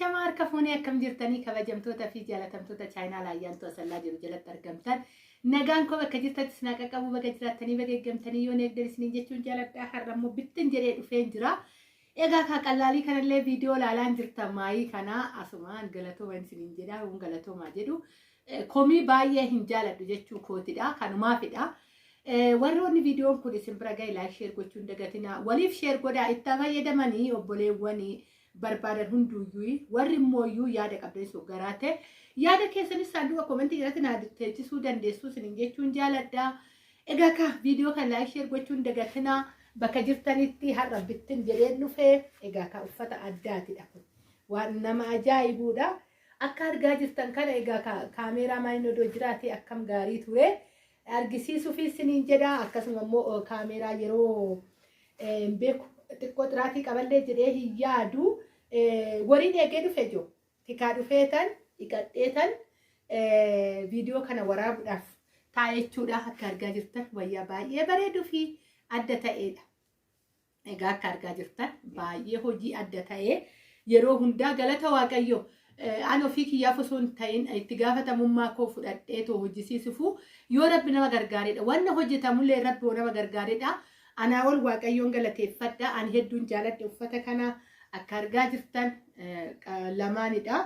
Ashama harka fuunee akkam jirtanii kabajamtoota fi jaalatamtoota chaayinaa laayyaantu asallaa jiru jalatti argamtan. Nagaan koo bakka jirtatti sinaa qaqqabu bakka jiraattanii bakka eeggamtanii yoo neegdan isiniin jechuun jaaladhaa har'ammoo bittin jedhee dhufeen jira. Egaa ka qallaalii kanallee viidiyoo laalaan jirtan maayii kana asumaan galatoomaa isiniin jedha hun galatoomaa jedhu. Komii baay'ee hin jaaladhu jechuu kootidha kanumaafidha. Warroonni viidiyoon kun isin bira ga'e laayik sheer gochuun dagatina. Waliif sheer godhaa itti fayyadamanii obboleewwanii barbaadan hunduuyyuu warri immoo yaada qabdan sun garaate yaada keessanis saanduqa komentii jalatti naa teessisuu dandeessu isiniin jechuun jaaladha. Egaa ka viidiyoo kan laayik sheer gochuun dagatina bakka jirtanitti har'a bittin jedheen dhufee egaa ka uffata addaatidha kun waan nama ajaa'ibuudha. Akka argaa jirtan kana egaa ka kaameeraa maaliin odoo jiraate akkam gaarii ture argisiisuuf isiniin jedha. Akkasuma immoo kaameeraa yeroo beeku xiqqoo xiraatii qaballee jedhee hin yaadu wariin eegee dhufe jiru tikaa dhufeetan dhiqadheetan viidiyoo kana waraabuudhaaf taa'echuudha. Akka argaa jirtan wayyaa baay'ee bareeduu fi adda ta'edha. Egaa akka argaa jirtan baay'ee hojii adda ta'ee yeroo hundaa galata waaqayyo an ofii kiyyaaf osoo hin ta'in itti gaafatamummaa koo fudhadheetoo hojjisiisuuf yoo rabbi nama gargaaredha. Wanna hojjetamullee rabbi nama gargaaredha. Anaa ol waaqayyoon galateeffadha. Ani hedduun jaaladhe uffata kana akka argaa jirtan lamaanidha.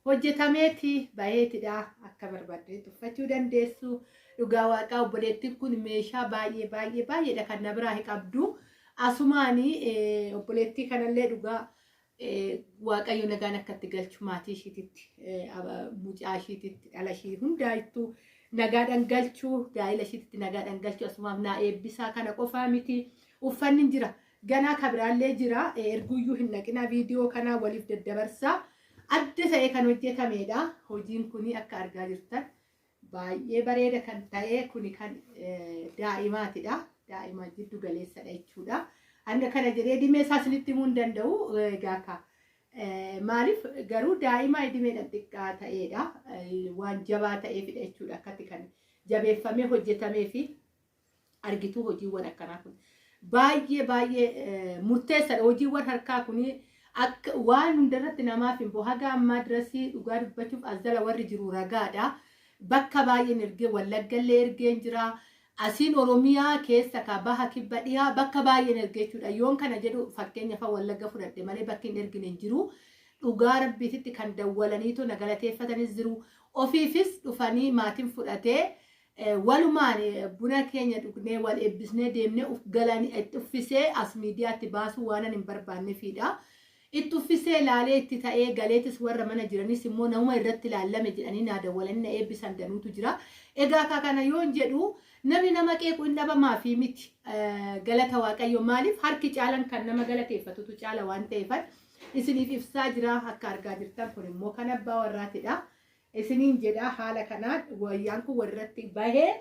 Hojjetameeti baheetidha. Akka barbaaddeetti uffachuu dandeessu. Dhugaa waaqaa obboleettiin kun meeshaa baay'eedha kan na biraa qabdu. Asumaanii obboleettii kanallee dhugaa waaqayyo nagaan akkatti galchu maatii ishiititti mucaa ishiititti dhala ishii hundaayittuu nagaadhaan galchuu gaa'ela ishiitti nagaadhaan galchuu asumaaf naa eebbisaa kana qofaa miti uffanni jira ganaa kabiraallee jira erguyyuu hin naqina viidiyoo kanaa waliif daddabarsaa adda ta'e kan hojjetamedha. Hojiin kuni akka argaa jirtan baay'ee bareeda kan ta'e kuni kan daa'imaatidha. Daa'ima jiddu galeessadha jechuudha. Hanga kana jedhee dhimee isaa isinitti himuu hin danda'u. Egaa maaliif garuu daa'ima dhimeedhaan xiqqaa ta'edha. Waan jabaa ta'eefidha jechuudha. Akkatti kan jabeeffamee hojjetamee fi argituu hojiiwwan akkanaa kun baay'ee murteessaadha. Hojiiwwan harkaa kun akka waan hundarratti namaaf hin boo haga ammaa dirasii dhugaa dubbachuuf asdala warri jiru ragaadha. Bakka baay'een ergee Wallaggallee ergeen jira. Asiin Oromiyaa keessa ka baha kibba dhiyaa bakka baay'een ergeechuudha. Yoon kana jedhu fakkeenya fa Wallagga fudhadhe malee bakki hin ergine hin jiru. Dhugaa rabbiititti kan dawwalaniitu na galateeffatanis jiru. Ofiifis dhufanii maatiin fudhatee walumaan buna keenya dhugnee wal eebbisnee deemnee galanii itti uffisee as miidiyaatti baasuu waan hin barbaanneefidha. Itti uffisee laalee itti ta'ee galeetis warra mana jiranis immoo nama irratti ilaallame jedhanii naa dawwalanii na eebbisan danuutu jira. Egaa kana yoon jedhu namni nama qeequu hin dhabamaa fi miti galata waaqayyo maaliif harki caalan kan nama galateeffatutu caala waan ta'eefan isiniif ibsaa jira. Akka argaa jirtan kun immoo kan abbaa warraatidha. Isiniin jedha haala kanaan wayyaan kun warratti bahee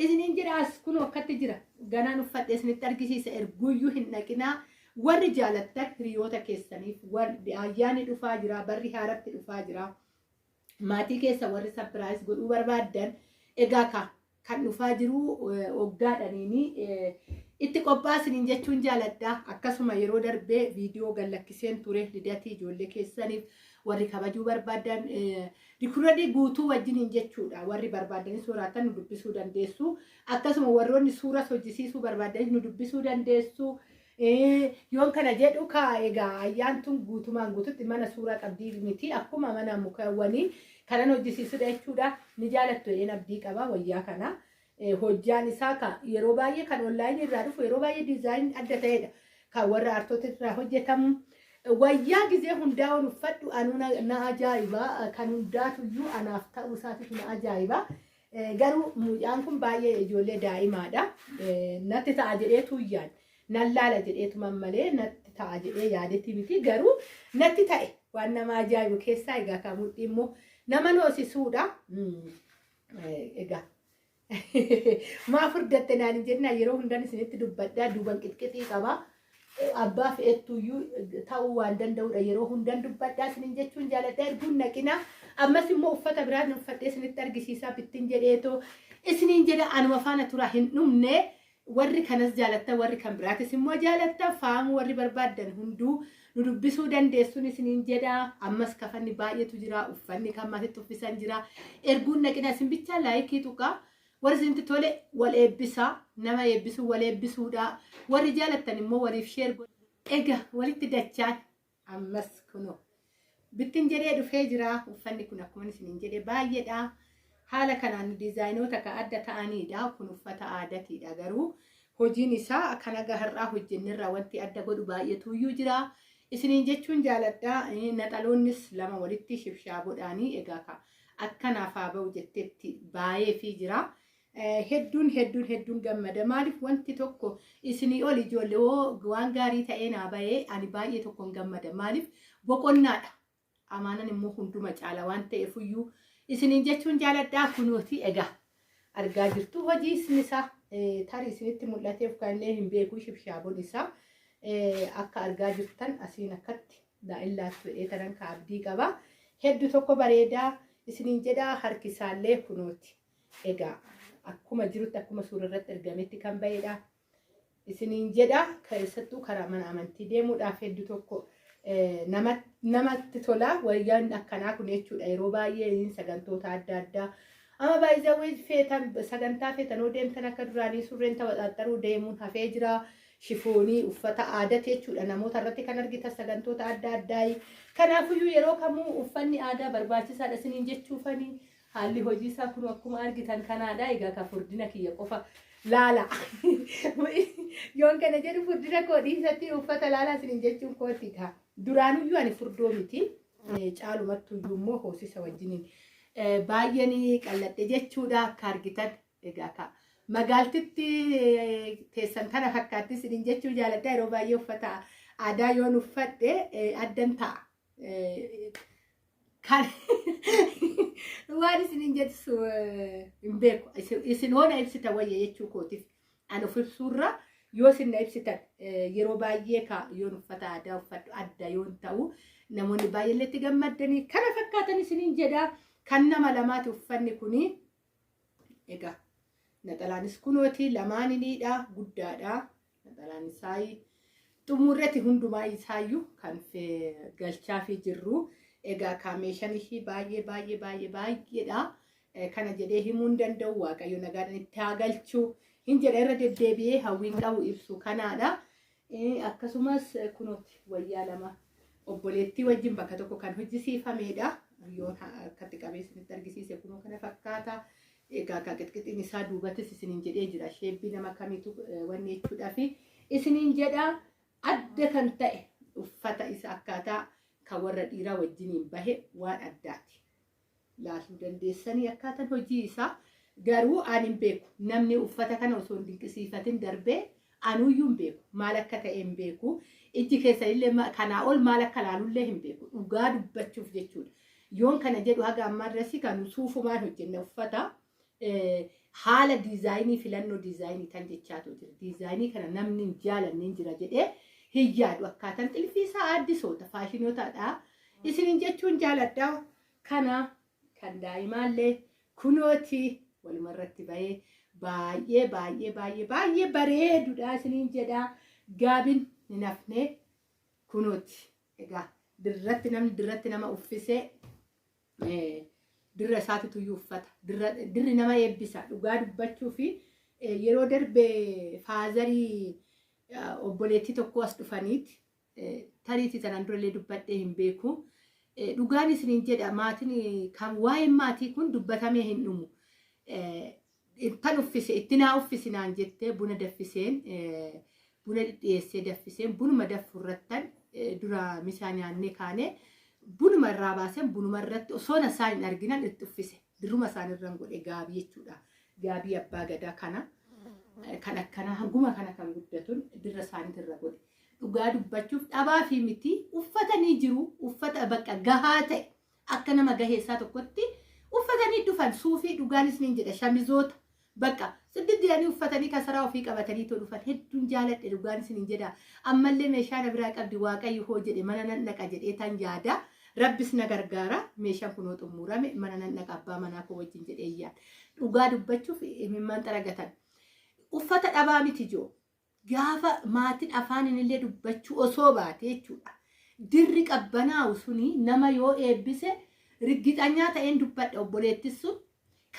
isiniin jedha as kun akkatti jira ganaan uffadhe isinitti argisiisa erguyyuu hin dhaqinaa. Warri jaalattan hiriyoota keessaniif ayyaanni dhufaa jira barri haaratti dhufaa jira maatii keessa warri sapiraayis godhuu barbaaddan egaa kan dhufaa jiru waggaadhaniini itti qophaa'aa jechuun jaaladha. Akkasuma yeroo darbee viidiyoo gallakkiseen ture lidatii ijoollee keessaniif warri kabajuu barbaadan rikuradii guutuu wajjiniin jechuudha. Warri barbaadanis waraatan nu dubbisuu dandeessu. Akkasuma warroonni suuras hojjisiisuu barbaadan nu dubbisuu dandeessu. Yoon kana jedhu egaa ayyaantun guutumaan guututti mana suuraa qabdii miti akkuma mana mukawwanii kanan hojjisiisudha jechuudha. Ni jaalattu jedheen abdii qaba wayyaa kana. Hojjaan isaa yeroo baay'ee kan onlaayinii irraa dhufu yeroo baay'ee diizaayin adda ta'edha. Kan warra aartota irraa hojjetamu wayyaa gizee hundaa ol uffadhu anuu na ajaa'iba. Kan hundaatuyyuu anaaf ta'uu isaatiif na ajaa'iba. Garuu mucaan kun baay'ee ijoollee daa'imaadha. Natti ta'a jedheetu yaada. Nan laala jedheetuma malee natti ta'a jedhee yaadetti miti garuu natti ta'e waan nama ajaa'ibu keessaa egaa kan mudhii immoo nama noosisuudha. Egaa maa furdatte naan hin jenna yeroo hundaan isinitti dubbadhaa duuban qixqixii qaba. Abbaa fe'ettuyyuu ta'uu waan danda'udha yeroo hundaan dubbadhaa isiniin jechuun jaaladha. Erguun naqina ammas immoo uffata biraan uffadhee isinitti argisiisaa bittin jedheetoo isiniin jedha anuma faana tura hin dhumne. Warri kanas jaalatta warri kan biraatis immoo jaalatta faamu warri barbaadan hunduu nu dubbisuu dandeessuun isiniin jedha. Ammas kafanni baay'eetu jira, uffanni kan matitti uffisan jira. Erguun naqina isin bichaa laayikii tuqaa. Warri isinitti tole wal eebbisaa, nama eebbisuu wal eebbisuudha. Warri jaalattan immoo waliif sheer godhu. Egaa walitti dachaan ammas kunoo bittin jedhee dhufee jira. Uffanni kun akkuma isiniin jedhee baay'eedha. Haala kanaan diizaayinoota kan adda ta'aniidha. Kun uffata aadaatiidha garuu hojiin isaa kan agarraa hojjennirraa wanti adda godhu baay'eetu iyyuu jira. Isiniin jechuun jaaladha. Naxaloonnis lama walitti shibshaaboodhaanii egaa akkanaaf haa ba'u jetteetti baay'ee fi jira. Hedduun gammada. Maaliif wanti tokko isinii ol ijoollee waan gaarii ta'ee naa bahee ani baay'ee tokkoon gammada. Maaliif boqonnaadha. Amaanan immoo hunduma caala waan ta'eef iyyuu isiniin jechuun jaaladhaa. Kunooti egaa argaa jirtu hojii isaa tarii isinitti mul'ateef kan illee hin beeku shibshaaboon isaa akka argaa jirtan asiin akkatti daa'imlaatti fedhee tanan ka abdii qaba. Hedduu tokko bareedaa isiniin jedhaa. Harki isaallee kunooti egaa akkuma jirutti akkuma suura irratti argametti kan bahedha. Isiniin jedha keessattuu karaa mana amantii deemuudhaaf hedduu tokko namatti tola. Wayyaan akkanaa kun jechuudha yeroo baay'ee sagantoota adda addaa ama baay'ee feetan sagantaa feetanoo deemtan akka duraanii surreen taphaxaxaruu deemuun hafee jira. Shifoonii uffata aadaa jechuudha namoota irratti kan argitan sagantoota adda addaa. Kanaafiyyuu yeroo kamuu uffanni aadaa barbaachisaadha isiniin jechuufanii haalli hojii isaa kun akkuma argitan kanaadha. Egaa ka furdina kiyya qofa laala yoon kana jedhu furdina koo dhiisatti uffata laala isiniin jechuun kootiidha. Duraanuyyuu ani furdoo miti caalumattuyyuu immoo hoosisa wajjiniin baay'een qalladhe jechuudha akka argitan. Egaa magaaltitti teessan kana fakkaatti isiniin jechuu jaaladha. Yeroo baay'ee uffata aadaa yoon uffadhe addan ta'a. Waan isiniin jettu hin beeku. Isin hoona ibsita wayya jechuu kootiif ani of ibsuurra yoo isin na ibsitan yeroo baay'ee yoon uffata aadaa uffadhu adda yoon ta'u namoonni baay'ee itti gammadanii kana fakkaatan isiniin jedha. Kan nama lamaati uffanni kuni. Egaa naxalaanis kunooti lamaanidha guddaadha. Naxalaan isaa xumurretti hundumaa isaayyuu kan galchaa fi jirru. Egaa kaameeshaan ishii baay'eedha. Kana jedhee himuu hin danda'u. Waaqayyo nagaadhaan itti haa galchu. Hin jedha irra deddeebi'ee hawwiin qabu ibsu kanaadha. Akkasumas kunooti wayyaa lama obboleettii wajjin bakka tokko kan hojjisiifamedha. Yoon akkatti qabeessanitti argisiise kunoo kana fakkaata. Egaa qixqixiin isaa duubattis isiniin jedhee jira. Sheebbii nama kamiitu wanni jechuudhaaf isiniin jedha. Adda kan ta'e uffata isa akkaataa kan warra dhiiraa wajjiniin bahe waan addaati. Laaluu dandeessanii akkaataan hojii isaa garuu ani hin beeku. Namni uffata kana osoo hin dinqisiifatin darbee anuyyuu hin beeku. Maal akka ta'e hin beeku. Ijji keessa illee kanaa ol maal akka laalullee hin beeku. Dhugaa dubbachuuf jechuudha. Yoon kana jedhu haga ammaarratti kan suufumaan hojjenne uffata haala diizaayinii filannoo diizaayinii kan jechaatu jira. Diizaayinii kana namni hin jaalanne jira jedhee hin yaadu. Akkaataan xilfii isaa addisoota faashinootaadha. Isiniin jechuun jaaladha. Kana kan daa'imaallee kunooti walumarratti bahee baay'ee bareedudha isiniin jedha. Gaabin hin hafne kunooti. Egaa dirratti nama uffisee dirra isaatitu iyyuu uffata. Dirri nama eebbisa. Dhugaa dubbachuu fi yeroo darbe faazarii obboleettii tokko as dhufaniiti. Tariitii sanaan durallee dubbadhee hin beeku. Dhugaan isiniin jedha maatiin kan waa'een maatii kun dubbatamee hin dhumu. Kan uffise itti naa uffisinaan jettee buna daffiseen buna dhiyeessee daffiseen bunuma daffurrattan dura misaa nyaannee kaanee bunuma irraa baasen bunuma irratti osoo isaan hin arginan itti uffise. Dirruma isaanirraan godhe gaabii jechuudha. Gaabii abbaa gadaa kana kan akkana hanguma kana kan guddatuun dirra isaaniitirra godhe. Dhugaa dubbachuuf dhabaa fi miti uffatanii jiru. Uffata bakka gahaa ta'e akka nama gaheessaa tokkotti uffatanii dhufan suufii dhugaanis ni jedha shamizoota bakka siddiddiidhanii uffatanii kasaraa ofii qabatanii too dhufan hedduun jaaladhe dhugaanis ni jedha. Ammallee meeshaa na biraa qabdi waaqayyo hoo jedhe mana nan naqa jedhee tan yaada. Rabbis na gargaara meeshaan kunoo xumurame mana nan naqa abbaa manaa koo wajjin jedhee yaada. Dhugaa dubbachuuf himimmaan xaragatan uffata dhabaa miti joo. Gaafa maatiin afaan illee dubbachuu osoo baate jechuudha. dirri qabbanaa'u suni nama yoo eebbise riggixanyaa ta'een dubbadha obboleettis sun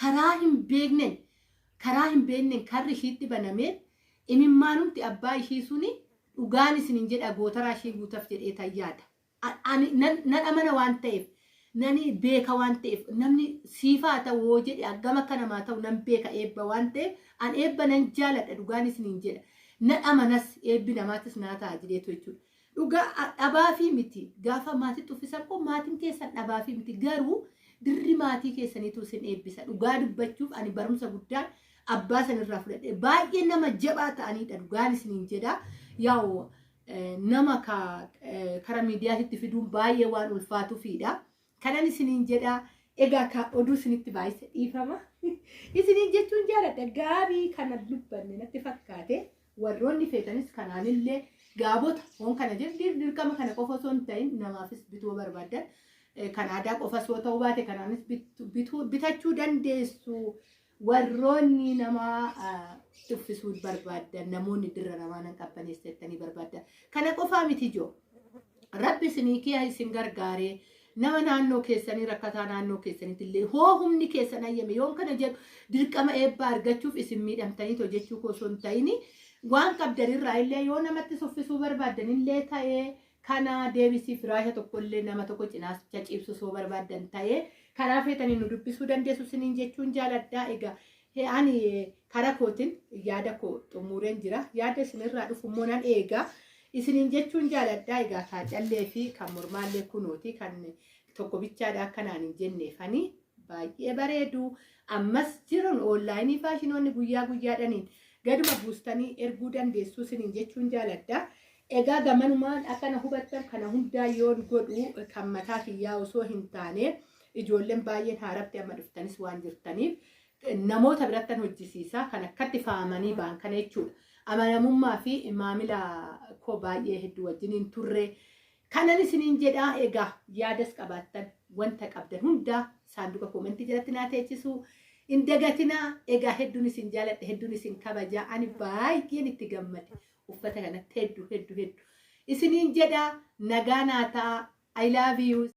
karaa hin beeknen karri ishiitti banamee imimmaanumti abbaa ishii suni dhugaan isinin jedha gootaraa ishii guutaaf jedhee tayyaadha. Ani nan amana waan ta'eef nani beeka waan ta'eef namni siifaa ta'uu jedhe aggama akka namaa ta'u nan beeka eebba waan ta'eef an eebba nan jaaladha dhugaan isinin jedha. Nan amanas eebbi namaatis naa ta'a jedheetu jechuudha. Dhugaa dhabaafii miti gaafa maatii tuffisan kun maatiin keessan dhabaafii miti garuu dirri maatii keessaniitu isin eebbisa. Dhugaa dubbachuuf ani barumsa guddaan abbaa sanirraa fudhadhe baay'ee nama jabaa ta'anidha dhugaan isiniin jedha. Yaa'u nama karaa miidiyaatitti fiduun baay'ee waan ulfaatuufidha. Kanan isiniin jedha egaa ka oduu isinitti baay'ise dhiifama. Isiniin jechuun jaaladha gaabii kana dubbanne natti fakkaate warroonni feetanis kanaanillee gaabota hoon kana dirqama kana qofa osoo hin ta'in namaafis bituu barbaadan kan aadaa qofa osoo ta'uu baate kanaanis bitachuu dandeessu. Warroonni nama tuffisuu barbaadan namoonni dirra namaa nan qabbaneessanii barbaadan kana qofaa miti joo rabbi isinii kiyya isin gargaaree nama naannoo keessanii rakkataa naannoo keessanitti illee hoo humni keessan ayyame yoon kana jedhu dirqama eebbaa argachuuf isin miidhamtanii hojjechuu osoo hin ta'in waan qabdanirraa illee yoo namatti suffisuu barbaadan illee ta'ee kana deebisii firaasha tokko illee nama tokko cinaacha ciibsu osoo barbaadan ta'ee karaa feetanii nu dubbisuu dandeessu isiniin jechuun jaaladhaa. Egaa ani karaa kootiin yaada koo xumureen jira yaada isinirraa dhufu immoo nan eega isiniin jechuun jaaladhaa. Egaa kaacallee fi kan mormaallee kunooti kan tokko bichaadha akkanaan hin jenneefanii baay'ee bareedu ammas jiran oonlaayinii faashinoonni guyyaa guyyaadhaniin gaduma buustanii erguu dandeessu isiniin jechuun jaaladhaa. Egaa gamanumaan akkana hubattan kana hundaa yoon godhu kan mataa kiyyaa osoo hin taane ijoolleen baay'een haaratti amma dhuftanis waan jirtaniif namoota birattan hojjisiisaa kan akkatti faamanii ba'an kana jechuudha. Amanamummaa fi maamila koo baay'ee hedduu wajjiniin turre kanan isiniin jedhaa. Egaa yaadas qabaattan wanta qabdan hundaa saanduqa koomentii jalatti naa teechisu hin dagatinaa. Egaa hedduun isin jaaladha hedduun isin kabajaa ani baay'een itti gammade uffata kanatti hedduu isiniin jedhaa. Nagaa naa ta'a. I love you.